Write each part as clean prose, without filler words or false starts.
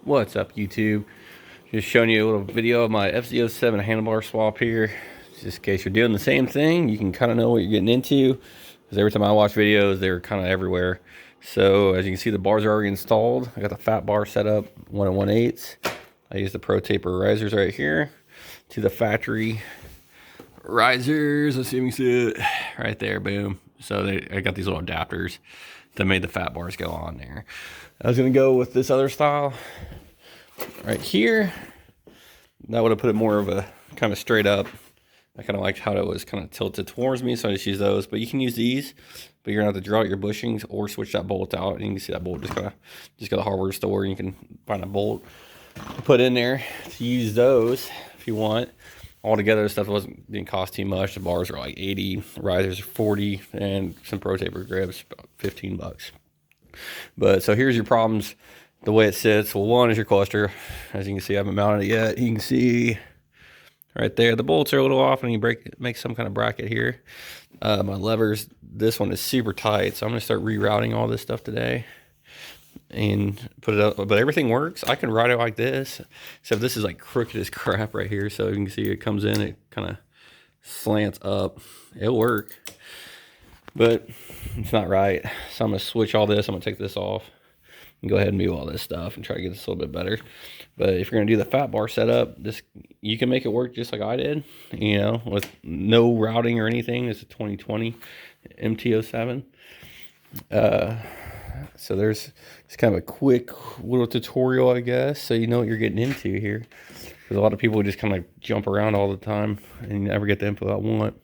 What's up, YouTube? Just showing you a little video of my mt07 handlebar swap here. Just in case you're doing the same thing, you can kind of know what you're getting into. Because every time I watch videos, they're kind of everywhere. So as you can see, the bars are already installed. I got the fat bar set up, 1 1/8. I use the ProTaper risers right here to the factory risers. Let's see if you can see it right there. Boom. So I got these little adapters that made the fat bars go on there. I was gonna go with this other style right here. That would have put it more of a kind of straight up. I kind of liked how it was kind of tilted towards me, so I just use those. But you can use these, but you're gonna have to draw out your bushings or switch that bolt out. And you can see that bolt just go to the hardware store. And you can find a bolt to put in there to use those if you want. Altogether, this stuff didn't cost too much. The bars are like 80, risers are 40, and some ProTaper grips about 15 bucks. But so here's your problems. The way it sits. Well, one is your cluster. As you can see, I haven't mounted it yet. You can see right there, the bolts are a little off, and you make some kind of bracket here. My levers, this one is super tight, so I'm gonna start rerouting all this stuff today and put it up. But everything works. I can ride it like this, except this is like crooked as crap right here. So you can see it comes in, it kind of slants up. It'll work, but it's not right. So I'm gonna switch all this. I'm gonna take this off and go ahead and move all this stuff and try to get this a little bit better. But if you're gonna do the fat bar setup, you can make it work just like I did, you know, with no routing or anything. It's a 2020 mt07. So there's just kind of a quick little tutorial, I guess, so you know what you're getting into here. Because a lot of people just kind of jump around all the time and you never get the info I want.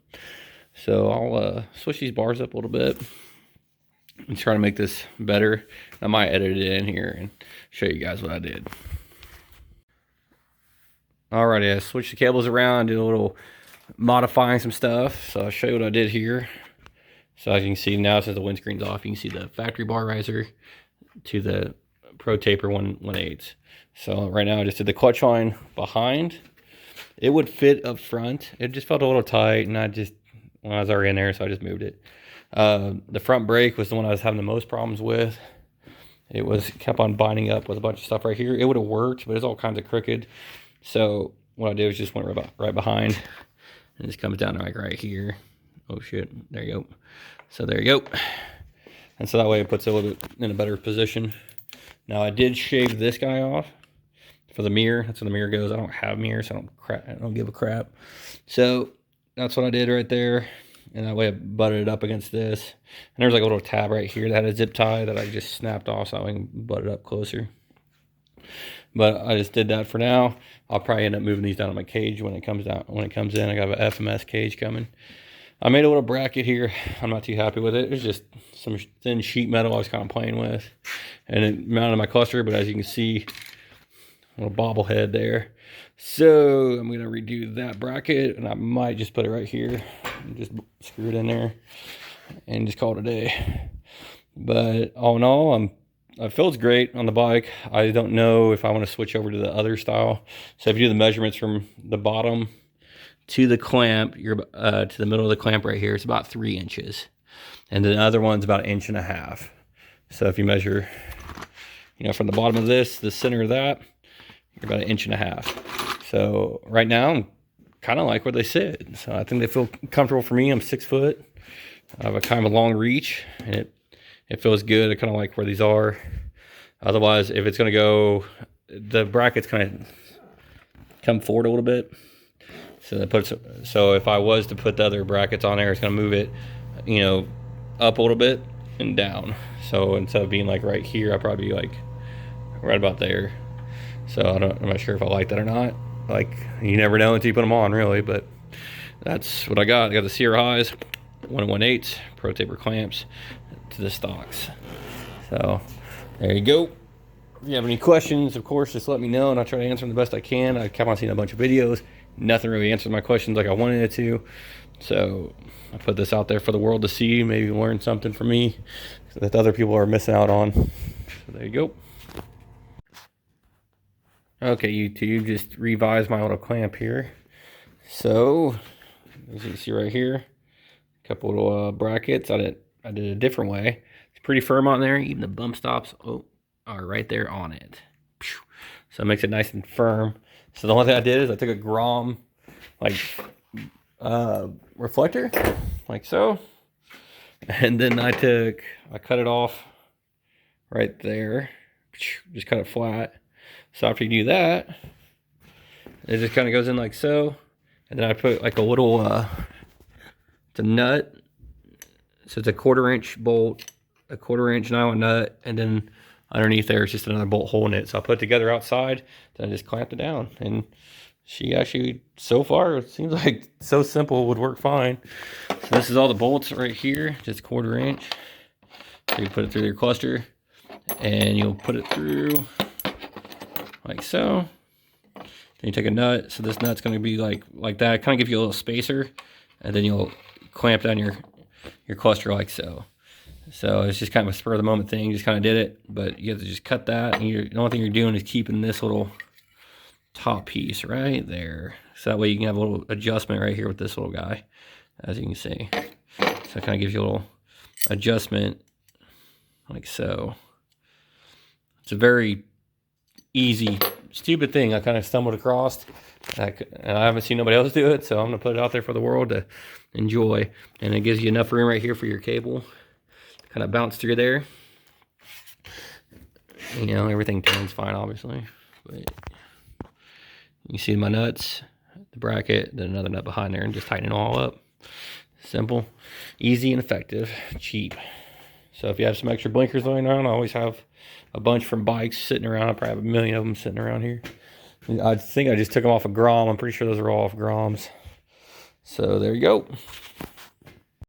So I'll switch these bars up a little bit and try to make this better. I might edit it in here and show you guys what I did. Alrighty, I switched the cables around, did a little modifying some stuff. So I'll show you what I did here. So as you can see now, since the windscreen's off, you can see the factory bar riser to the ProTaper 1 1/8. So right now I just did the clutch line behind. It would fit up front. It just felt a little tight, and I was already in there, so I just moved it. The front brake was the one I was having the most problems with. It kept on binding up with a bunch of stuff right here. It would have worked, but it's all kinds of crooked. So what I did was just went right behind, and it comes down like right here. Oh shit, there you go. So there you go. And so that way it puts it a little bit in a better position. Now I did shave this guy off for the mirror. That's where the mirror goes. I don't have mirrors, so I don't give a crap. So that's what I did right there. And that way I butted it up against this. And there's like a little tab right here that had a zip tie that I just snapped off so I can butt it up closer. But I just did that for now. I'll probably end up moving these down to my cage when it comes in. I got an FMS cage coming. I made a little bracket here. I'm not too happy with it. It's just some thin sheet metal I was kind of playing with. And it mounted my cluster, but as you can see, a little bobblehead there. So I'm going to redo that bracket, and I might just put it right here and just screw it in there and just call it a day. But all in all, it feels great on the bike. I don't know if I want to switch over to the other style. So if you do the measurements from the bottom to the clamp, you're to the middle of the clamp right here, it's about 3 inches. And the other one's about 1.5 inches. So if you measure, you know, from the bottom of this, the center of that, you're about 1.5 inches. So right now, I'm kind of like where they sit. So I think they feel comfortable for me. I'm 6 foot. I have a kind of a long reach, and it feels good. I kind of like where these are. Otherwise, if it's going to go, the brackets kind of come forward a little bit. So if I was to put the other brackets on there, it's going to move it, you know, up a little bit and down. So instead of being like right here, I'll probably be like right about there. So I'm not sure if I like that or not. Like, you never know until you put them on, really. But that's what I got. I got the Cr Highs, 1 1/8 ProTaper clamps to the stocks. So there you go. If you have any questions, of course, just let me know, and I'll try to answer them the best I can. I kept on seeing a bunch of videos. Nothing really answered my questions like I wanted it to. So I put this out there for the world to see, maybe learn something from me that other people are missing out on. So there you go. Okay, YouTube, just revised my little clamp here. So as you can see right here, a couple little brackets. I did a different way. It's pretty firm on there. Even the bump stops are right there on it. So it makes it nice and firm. So the only thing I did is I took a Grom like reflector, like so. And then I cut it off right there. Just cut it flat. So after you do that, it just kind of goes in like so. And then I put like a little, it's a nut. So it's a 1/4 inch bolt, a 1/4 inch nylon nut, and then underneath there is just another bolt hole in it. So I put it together outside, then I just clamped it down. And she actually, so far, it seems like so simple, would work fine. So this is all the bolts right here, just 1/4 inch. So you put it through your cluster, and you'll put it through like so. Then you take a nut, so this nut's gonna be like that, kind of give you a little spacer, and then you'll clamp down your cluster like so. So it's just kind of a spur of the moment thing, just kind of did it, but you have to just cut that, and the only thing you're doing is keeping this little top piece right there. So that way you can have a little adjustment right here with this little guy, as you can see. So it kind of gives you a little adjustment like so. It's a very easy, stupid thing I kind of stumbled across, and I haven't seen nobody else do it, so I'm gonna put it out there for the world to enjoy. And it gives you enough room right here for your cable to kind of bounce through there. You know, everything turns fine, obviously, but you see my nuts, the bracket, then another nut behind there, and just tighten it all up. Simple, easy, and effective, cheap. So if you have some extra blinkers laying around, I always have a bunch from bikes sitting around. I probably have 1,000,000 of them sitting around here. I think I just took them off a Grom. I'm pretty sure those are all off Groms. So there you go.